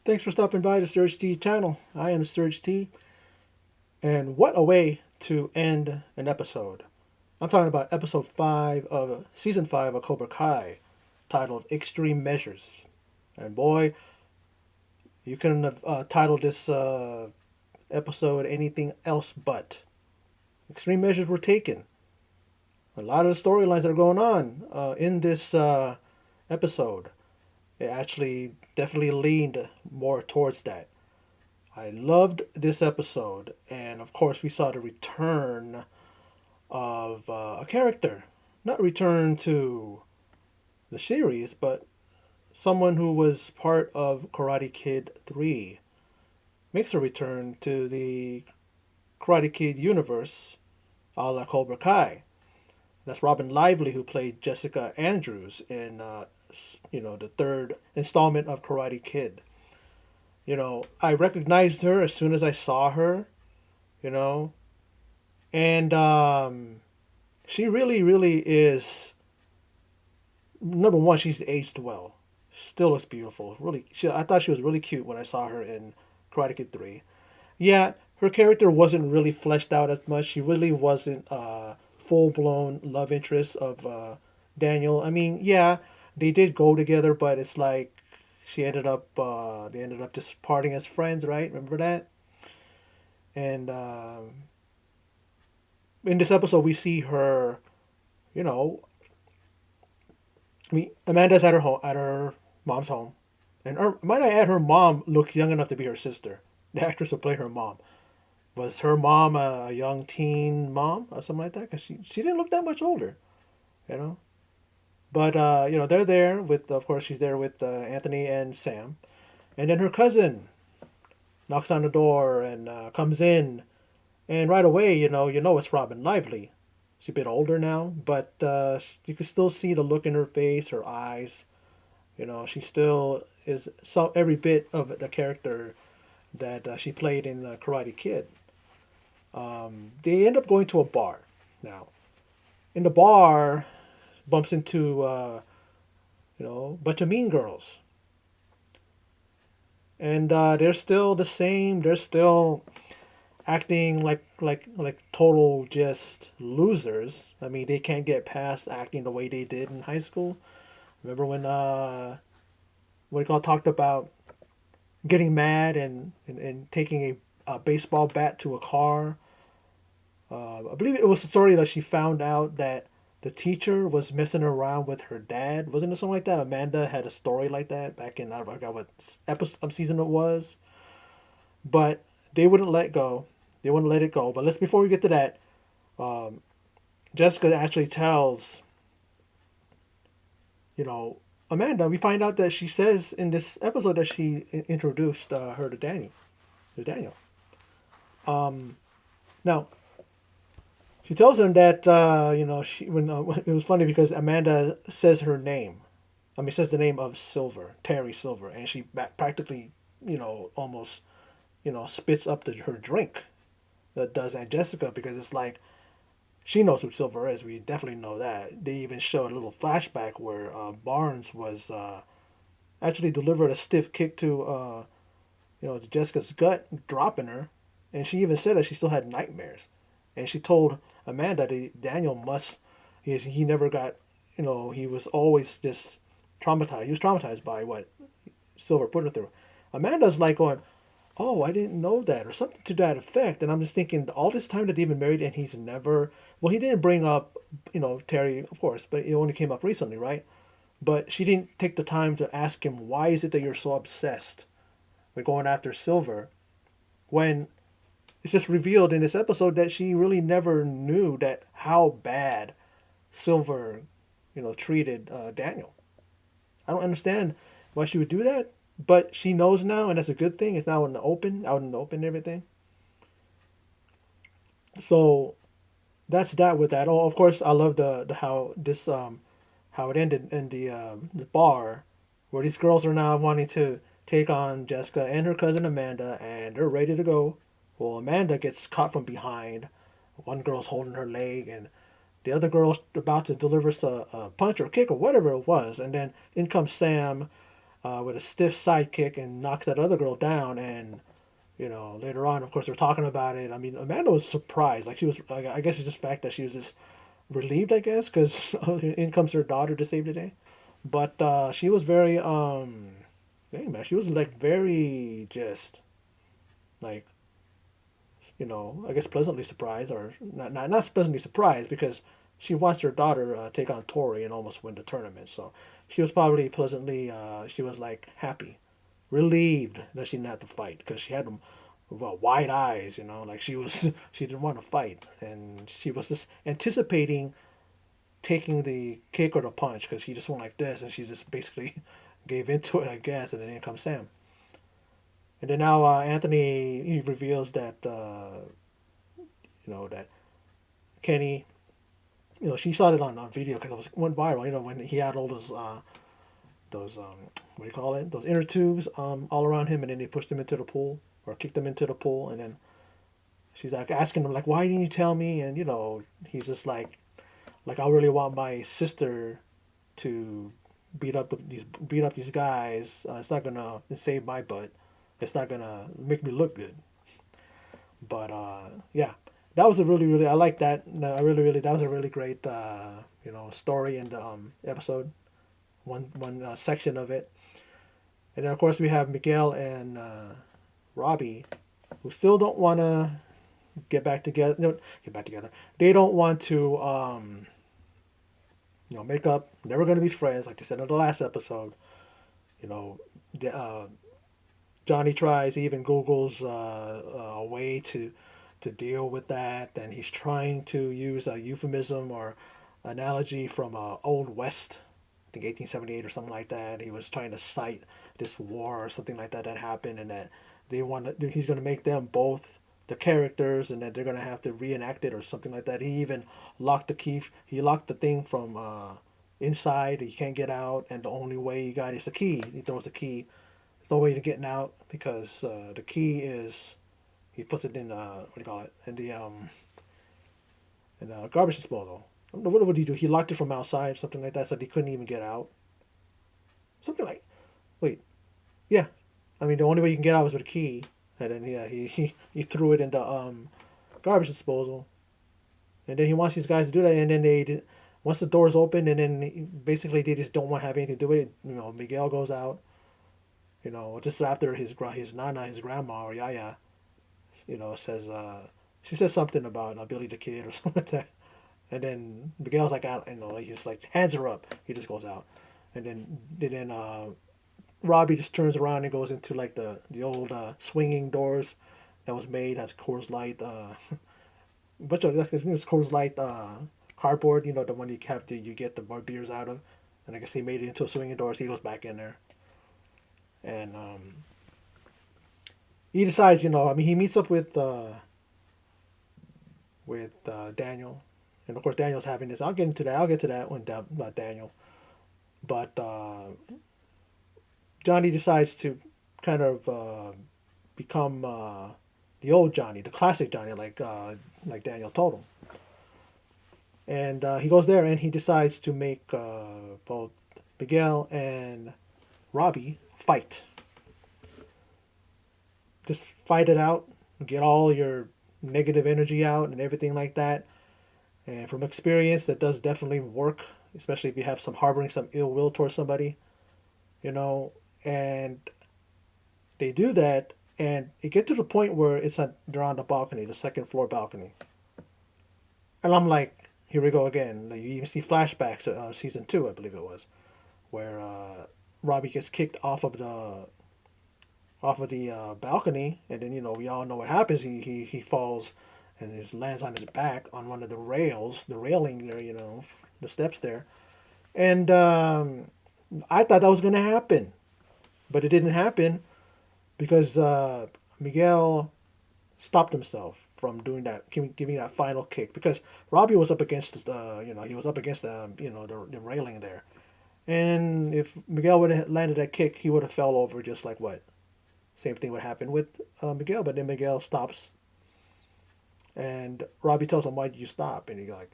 Thanks for stopping by the Surge T channel. I am Surge T, and what a way to end an episode. I'm talking about episode 5 of season 5 of Cobra Kai, titled Extreme Measures. And boy, you couldn't have titled this episode anything else but. Extreme measures were taken. A lot of the storylines that are going on in this episode, it actually definitely leaned more towards that. I loved this episode, and of course, we saw the return of a character. Not return to the series, but someone who was part of Karate Kid 3 makes a return to the Karate Kid universe a la Cobra Kai. That's Robin Lively, who played Jessica Andrews in the third installment of Karate Kid. I recognized her as soon as I saw her. You know, and she really, really is. Number one, she's aged well. Still looks beautiful. Really, I thought she was really cute when I saw her in Karate Kid 3. Yeah, her character wasn't really fleshed out as much. She really wasn't a full blown love interest of Daniel. I mean, yeah, they did go together, but it's like they ended up just parting as friends, right? Remember that? And in this episode, we see her. You know, I mean, Amanda's at her home, at her mom's home, and might I add, her mom looks young enough to be her sister. The actress who played her mom, was her mom a young teen mom or something like that? Because she didn't look that much older, you know. But they're there with, of course, she's there with Anthony and Sam, and then her cousin knocks on the door and comes in, and right away, it's Robin Lively. She's a bit older now, but you can still see the look in her face, her eyes. She still is every bit of the character that she played in Karate Kid. They end up going to a bar. Now, in the bar, bumps into a bunch of mean girls, and they're still the same. They're still acting like total just losers. I mean, they can't get past acting the way they did in high school. Remember when what we all talked about getting mad and taking a baseball bat to a car. I believe it was a story that she found out that the teacher was messing around with her dad. Wasn't it something like that? Amanda had a story like that back in, I forgot what episode season it was, but they wouldn't let go. They wouldn't let it go. But let's before we get to that, um, Jessica actually tells you know Amanda. We find out that she says in this episode that she introduced her to Daniel. Um, Now she tells him that she when it was funny because Amanda says her name. I mean, says the name of Silver, Terry Silver, and she practically almost spits up her drink. That does Aunt Jessica because it's like she knows who Silver is. We definitely know that. They even showed a little flashback where Barnes was actually delivered a stiff kick to Jessica's gut, dropping her, and she even said that she still had nightmares, and she told Amanda that Daniel must he never got he was always just traumatized. He was traumatized by what Silver put her through. Amanda's like going, "Oh, I didn't know that," or something to that effect, and I'm just thinking all this time that they've been married and he's never well he didn't bring up Terry, of course, but it only came up recently, right? But she didn't take the time to ask him, why is it that you're so obsessed with going after Silver when it's just revealed in this episode that she really never knew that how bad Silver, treated Daniel. I don't understand why she would do that, but she knows now, and that's a good thing. It's now in the open, out in the open, and everything. So that's that with that. Oh, of course, I love the how this how it ended in the bar, where these girls are now wanting to take on Jessica and her cousin Amanda, and they're ready to go. Well, Amanda gets caught from behind. One girl's holding her leg, and the other girl's about to deliver a punch or kick or whatever it was, and then in comes Sam, with a stiff sidekick and knocks that other girl down. And later on, of course, they're talking about it. I mean, Amanda was surprised. Like she was, like, I guess it's just the fact that she was just relieved, I guess, because in comes her daughter to save the day. But she was very, hey man, she was like very just like I guess pleasantly surprised, or not pleasantly surprised because she watched her daughter take on Tori and almost win the tournament. So she was probably pleasantly, she was like happy, relieved that she didn't have to fight because she had them, well, wide eyes, like she was she didn't want to fight, and she was just anticipating taking the kick or the punch because she just went like this, and she just basically gave into it, I guess, and then in comes Sam. And then now Anthony, he reveals that that Kenny, she saw it on video because it went viral. When he had all those what do you call it? Those inner tubes all around him, and then they pushed him into the pool or kicked him into the pool, and then she's like asking him like, "Why didn't you tell me?" And he's just like I really want my sister to beat up these guys. It's not gonna save my butt. It's not gonna make me look good. But yeah, that was a really I like that. I really that was a really great story in the episode. One section of it, and then of course we have Miguel and Robbie, who still don't want to get back together. No, get back together. They don't want to make up. Never going to be friends, like they said in the last episode. You know, the, Johnny tries, he even Googles a way to deal with that, and he's trying to use a euphemism or analogy from Old West, I think 1878 or something like that. He was trying to cite this war or something like that that happened, and that he's going to make them both the characters, and that they're going to have to reenact it or something like that. He even locked the key. He locked the thing from inside. He can't get out, and the only way he got is the key. He throws the key. There's no way to getting out because the key is he puts it in what do you call it in the garbage disposal. What would he do? He locked it from outside, something like that, so they couldn't even get out. Something like, wait, yeah. I mean, the only way you can get out is with a key, and then yeah, he threw it in the garbage disposal, and then he wants these guys to do that, and then once the doors open, and then basically they just don't want to have anything to do with it. Miguel goes out, just after his nana, his grandma or yaya, says she says something about Billy the Kid or something like that. And then Miguel's like, he's like, hands her up. He just goes out. And then Robbie just turns around and goes into like the old swinging doors that was made as Coors Light, bunch of that's Coors Light cardboard. The one you get the more beers out of. And I guess he made it into a swinging doors. He goes back in there, and he decides, I mean, he meets up with Daniel, and of course Daniel's having this. I'll get into that. I'll get to that when about Daniel. But Johnny decides to kind of become the old Johnny, the classic Johnny, like Daniel told him. And he goes there and he decides to make both Miguel and Robbie fight. Just fight it out, get all your negative energy out and everything like that. And from experience, that does definitely work, especially if you have some harboring some ill will towards somebody, And they do that, and it gets to the point where they're on the balcony, the second floor balcony. And I'm like, here we go again. Like, you even see flashbacks of season 2, I believe it was, where Robbie gets kicked off of the balcony, and then we all know what happens. He falls and he lands on his back on one of the rails, the railing there, the steps there. And I thought that was going to happen, but it didn't happen because Miguel stopped himself from doing that, giving that final kick, because Robbie was up against he was up against the railing there, and if Miguel would have landed that kick, he would have fell over just like what. Same thing would happen with Miguel, but then Miguel stops, and Robbie tells him, "Why did you stop?" And he's like,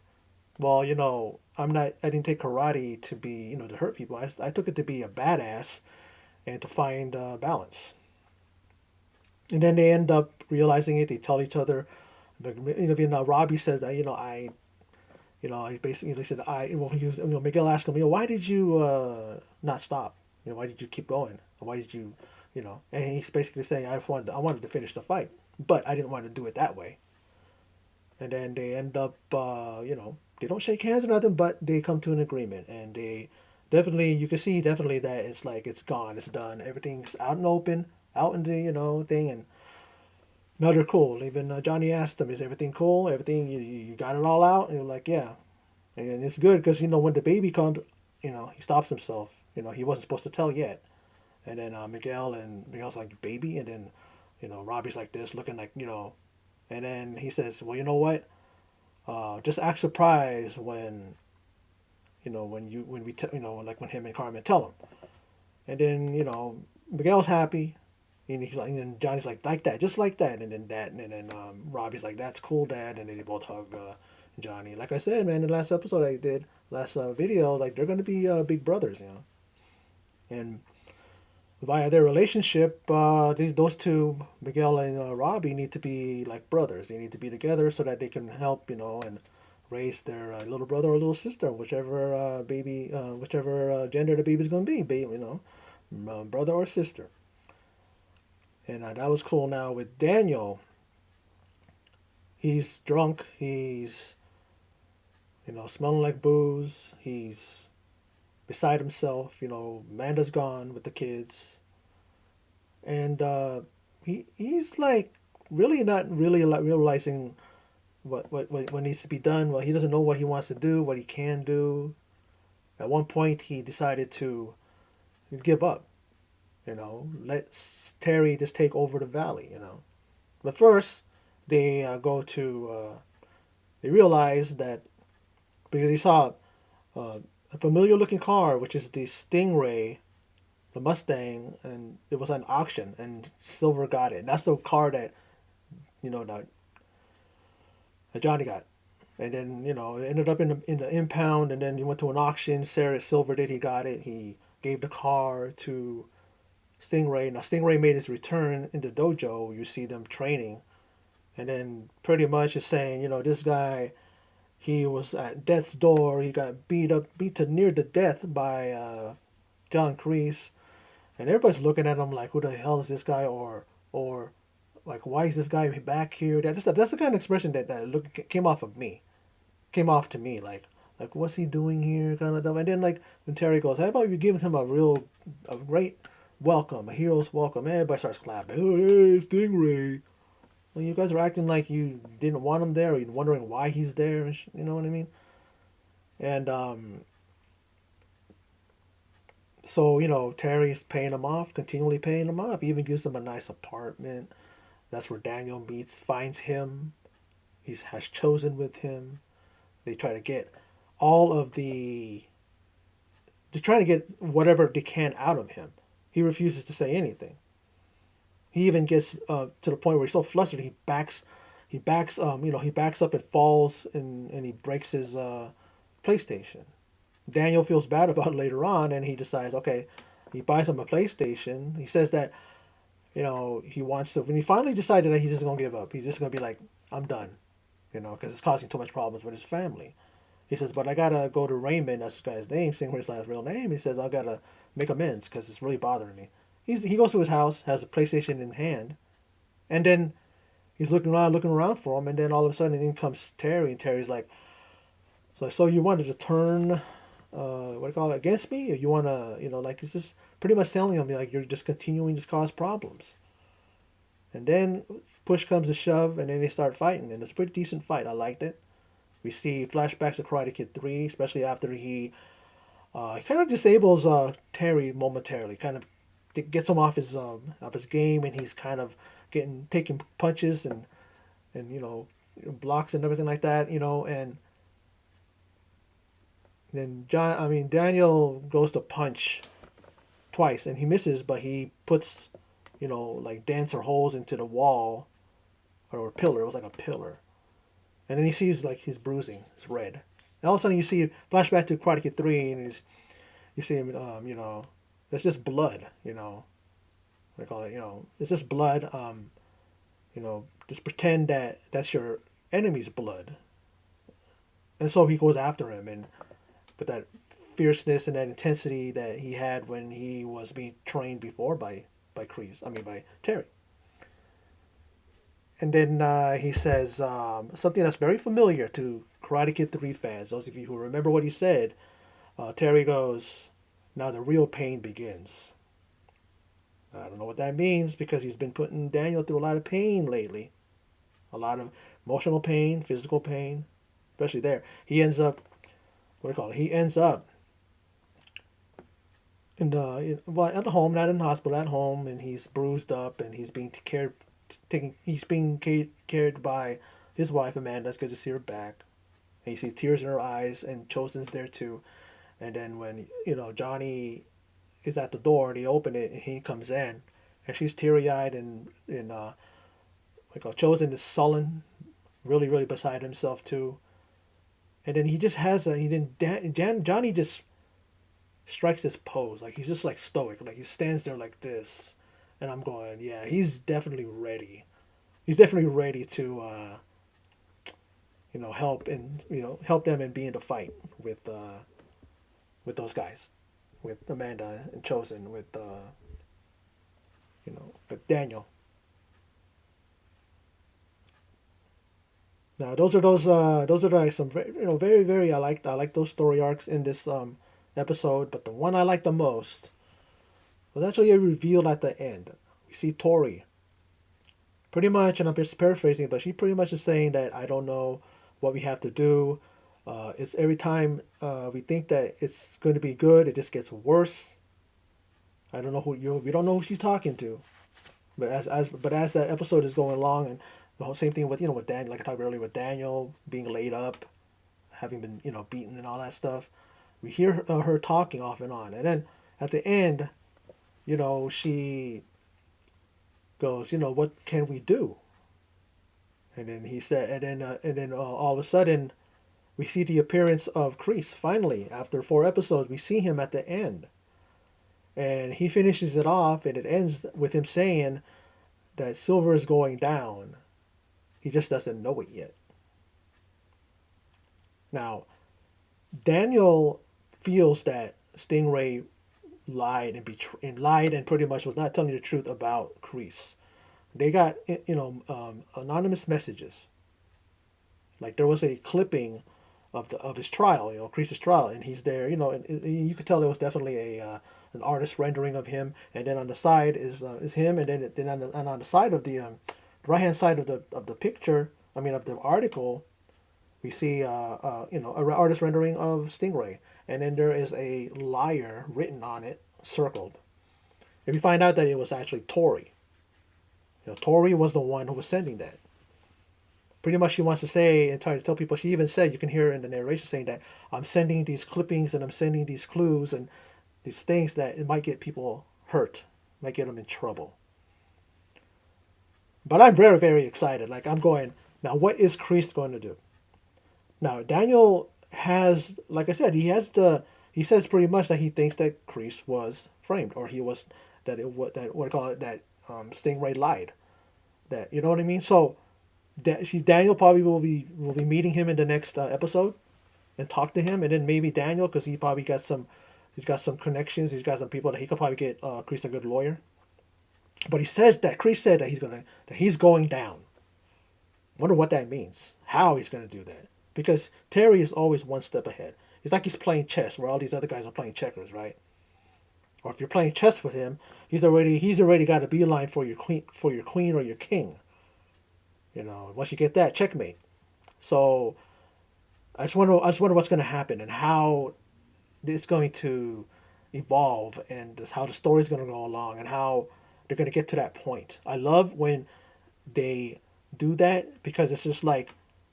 "Well, I didn't take karate to be, to hurt people. I took it to be a badass, and to find balance. And then they end up realizing it. They tell each other. Robbie says that he basically they said well, Miguel asked him, why did you not stop? Why did you keep going? Why did you, And he's basically saying, I wanted to finish the fight, but I didn't want to do it that way. And then they end up, they don't shake hands or nothing, but they come to an agreement, and they definitely, you can see definitely that it's like it's gone, it's done, everything's out and open, out in the thing, and no, they're cool. Even Johnny asked them, "Is everything cool? Everything you got it all out?" And you're like, "Yeah." And it's good because when the baby comes, he stops himself. He wasn't supposed to tell yet. And then Miguel's like, "Baby," and then Robbie's like this, looking like and then he says, "Well, you know what? Just act surprised when when we like when him and Carmen tell him." And then Miguel's happy. And he's like, and Johnny's like that, just like that, and then Robbie's like, "That's cool, Dad," and then they both hug Johnny. Like I said, man, in the last episode I did, last video, like they're gonna be big brothers, and via their relationship, those two, Miguel and Robbie, need to be like brothers. They need to be together so that they can help, and raise their little brother or little sister, whichever whichever gender the baby's gonna be, brother or sister. And that was cool. Now with Daniel, he's drunk. He's smelling like booze. He's beside himself. Amanda's gone with the kids, and he's like really not really like realizing what needs to be done. Well, he doesn't know what he wants to do, what he can do. At one point, he decided to give up. Let Terry just take over the valley. But first, they go to. They realize that because he saw uh, a familiar looking car, which is the Stingray, the Mustang, and it was an auction, and Silver got it. And that's the car that that Johnny got. And then it ended up in the impound, and then he went to an auction. Sarah Silver did. He got it. He gave the car to Stingray. Now Stingray made his return in the dojo. You see them training, and then pretty much is saying, this guy, he was at death's door. He got beat to near to death by John Kreese, and everybody's looking at him like, who the hell is this guy, or like, why is this guy back here? That's the kind of expression that came off of me, came off to me like what's he doing here, kind of stuff. And then like when Terry goes, how about you give him a great welcome, a hero's welcome? And everybody starts clapping. Oh, hey, Stingray. Well, you guys are acting like you didn't want him there, or you're wondering why he's there. You know what I mean? And so Terry's paying him off, continually paying him off. He even gives him a nice apartment. That's where Daniel finds him. He has chosen with him. They try to get all of the. They're trying to get whatever they can out of him. He refuses to say anything. He even gets to the point where he's so flustered he backs up and falls and he breaks his PlayStation. Daniel feels bad about it later on, and he decides, okay, he buys him a PlayStation. He says that he wants to. When he finally decided that he's just gonna give up, he's just gonna be like, I'm done, because it's causing too much problems with his family. He says, but I gotta go to Raymond. That's the guy's name, Stingray's last real name. He says, I gotta make amends because it's really bothering me. He goes to his house, has a PlayStation in hand, and then he's looking around for him, and then all of a sudden in comes Terry, and Terry's like, so you wanted to turn, what do you call it, against me? Or you want to, like, it's just pretty much telling him, like, you're just continuing to cause problems. And then push comes to shove, and then they start fighting, and it's a pretty decent fight. I liked it. We see flashbacks to Karate Kid 3, especially after he kind of disables Terry momentarily, kind of gets him off his game, and he's kind of taking punches and blocks and everything like that, and then Daniel goes to punch twice and he misses, but he puts like dents or holes into the wall or a pillar. It was like a pillar, and then he sees like his bruising, it's red. And all of a sudden you see flashback to Karate Kid 3, and you see him, It's just blood, What do call it? It's just blood. Just pretend that that's your enemy's blood, and so he goes after him, and with that fierceness and that intensity that he had when he was being trained before by Kreese. I mean by Terry. And then he says something that's very familiar to Karate Kid 3 fans. Those of you who remember what he said, Terry goes, "Now the real pain begins." I don't know what that means because he's been putting Daniel through a lot of pain lately. A lot of emotional pain, physical pain, especially there. He ends up, what do you call it? He ends up well, at home, not in the hospital, at home, and he's bruised up, and he's being cared by his wife Amanda. It's good to see her back. And you see tears in her eyes, and Chosen's there too. And then when Johnny is at the door, and he open it, and he comes in, and she's teary eyed, and Chosen is sullen, really really beside himself too. And then he just has a he then Johnny just strikes this pose. Like he's just like stoic. Like he stands there like this. And I'm going, yeah, he's definitely ready. He's definitely ready to help them and be in the fight with those guys. With Amanda and Chosen, with Daniel. Now those are like some very very I like those story arcs in this episode, but the one I like the most was actually revealed at the end. We see Tori. Pretty much, and I'm just paraphrasing, but she pretty much is saying that I don't know what we have to do. It's every time we think that it's going to be good, it just gets worse. I don't know we don't know who she's talking to, but as that episode is going along, and the whole same thing with Daniel, like I talked earlier with Daniel being laid up, having been beaten and all that stuff. We hear her talking off and on, and then at the end, she goes, what can we do? And then he said, and then all of a sudden, we see the appearance of Kreese. Finally, after 4 episodes, we see him at the end, and he finishes it off, and it ends with him saying that Silver is going down. He just doesn't know it yet. Now, Daniel feels that Stingray lied and pretty much was not telling the truth about Kreese. They got anonymous messages. Like there was a clipping of his trial, Kreese's trial, and he's there, and you could tell it was definitely a an artist rendering of him, and then on the side is him, and then on the side of the right hand side of the picture, I mean of the article, we see an artist rendering of Stingray, and then there is a liar written on it, circled. If you find out that it was actually Tori, Tori was the one who was sending that. Pretty much she wants to say and try to tell people, she even said, you can hear in the narration saying that I'm sending these clippings and I'm sending these clues and these things that it might get people hurt, might get them in trouble. But I'm very, very excited. Like I'm going, now what is Kreese going to do? Now Daniel has, like I said, he says pretty much that he thinks that Kreese was framed, or he was, that it what that what do you call it, that Stingray lied. That, you know what I mean? So Daniel probably will be meeting him in the next episode and talk to him, and then maybe Daniel, because he's got some connections, he's got some people that he could probably get Kreese a good lawyer. But he says that Kreese said that he's going down. Wonder what that means. How he's going to do that? Because Terry is always one step ahead. It's like he's playing chess, where all these other guys are playing checkers, right? Or if you're playing chess with him, he's already got a beeline for your queen or your king. Once you get that, checkmate. So I just wonder what's going to happen and how it's going to evolve, and just how the story's going to go along, and how they're going to get to that point. I love when they do that, because it's just like,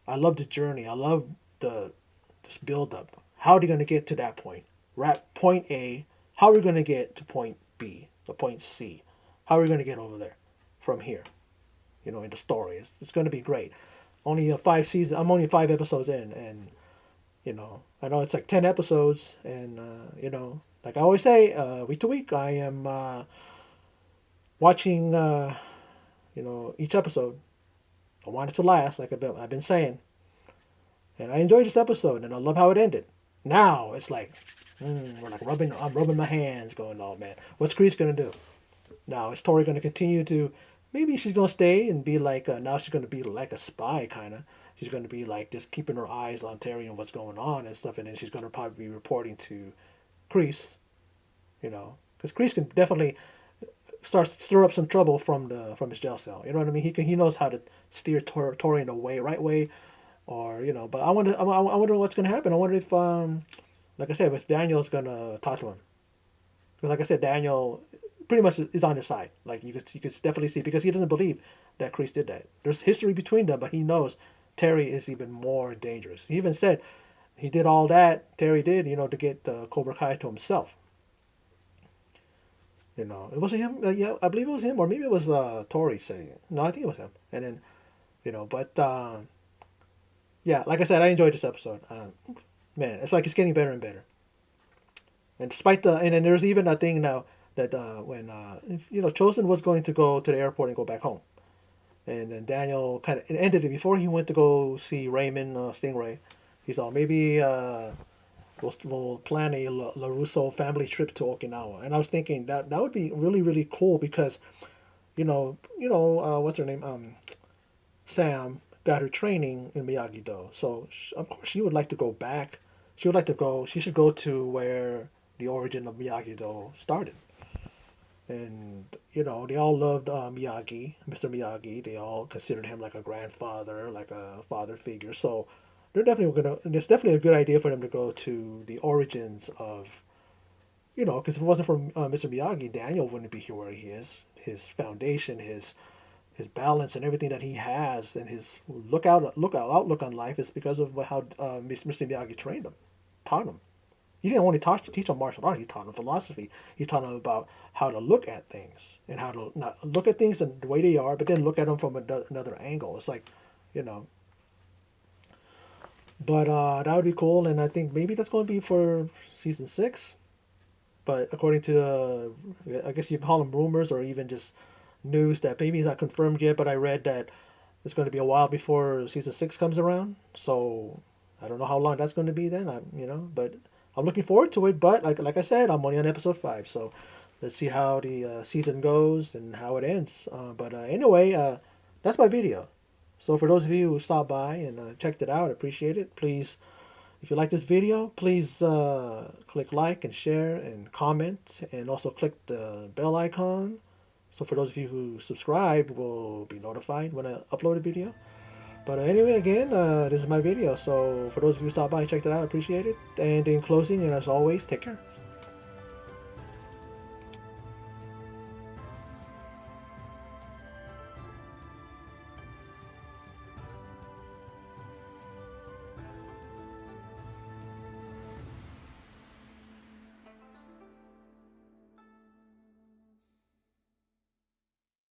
I love the journey. I love this build up. How are they going to get to that point? We're at point A. How are we going to get to point B, to point C? How are we going to get over there from here? In the story, it's going to be great. Only 5 seasons. I'm only 5 episodes in, and I know it's like 10 episodes, and like I always say, week to week, I am watching, each episode. I want it to last, like I've been saying. And I enjoyed this episode, and I love how it ended. Now it's like, we're like I'm rubbing my hands, going, "Oh man, what's Kreese gonna do?" Now is Tori gonna continue to? Maybe she's gonna stay and be like, now she's gonna be like a spy kind of. She's gonna be like just keeping her eyes on Terry and what's going on and stuff, and then she's gonna probably be reporting to Kreese, because Kreese can definitely stir up some trouble from his jail cell. You know what I mean? He knows how to steer Tori in the right way, or But I wonder what's gonna happen. I wonder if like I said, if Daniel's gonna talk to him, because like I said, Daniel pretty much is on his side. Like you could definitely see, because he doesn't believe that Kreese did that. There's history between them, but he knows Terry is even more dangerous. He even said he did all that Terry did, to get Cobra Kai to himself. It wasn't him. Yeah, I believe it was him, or maybe it was Tori saying it. No, I think it was him. And then, but yeah, like I said, I enjoyed this episode. Man, it's like it's getting better and better. And despite and then there's even a thing now that when Chosen was going to go to the airport and go back home, and then Daniel kind of ended it before he went to go see Raymond Stingray. He saw maybe we'll plan a LaRusso family trip to Okinawa, and I was thinking that would be really really cool, because what's her name, Sam got her training in Miyagi Do, so of course she would like to go back. She would like to go. She should go to where the origin of Miyagi Do started. And they all loved Miyagi, Mr. Miyagi. They all considered him like a grandfather, like a father figure. So they're definitely gonna. It's definitely a good idea for them to go to the origins of, because if it wasn't for Mr. Miyagi, Daniel wouldn't be here where he is. His foundation, his balance, and everything that he has, and his outlook on life is because of how Mr. Miyagi trained him, taught him. He didn't only teach him martial art. He taught him philosophy. He taught him about how to look at things, and how to not look at things the way they are, but then look at them from another angle. It's like, you know. But that would be cool, and I think maybe that's going to be for season 6. But according to I guess you can call them rumors, or even just news that maybe it's not confirmed yet. But I read that it's going to be a while before season 6 comes around. So I don't know how long that's going to be then. But I'm looking forward to it. But like I said, I'm only on episode 5, so let's see how the season goes and how it ends. But anyway, that's my video. So for those of you who stopped by and checked it out, I appreciate it. Please, if you like this video, please click like and share and comment, and also click the bell icon. So for those of you who subscribe, will be notified when I upload a video. But anyway, again, this is my video. So for those of you who stopped by and checked it out, I appreciate it. And in closing, and as always, take care.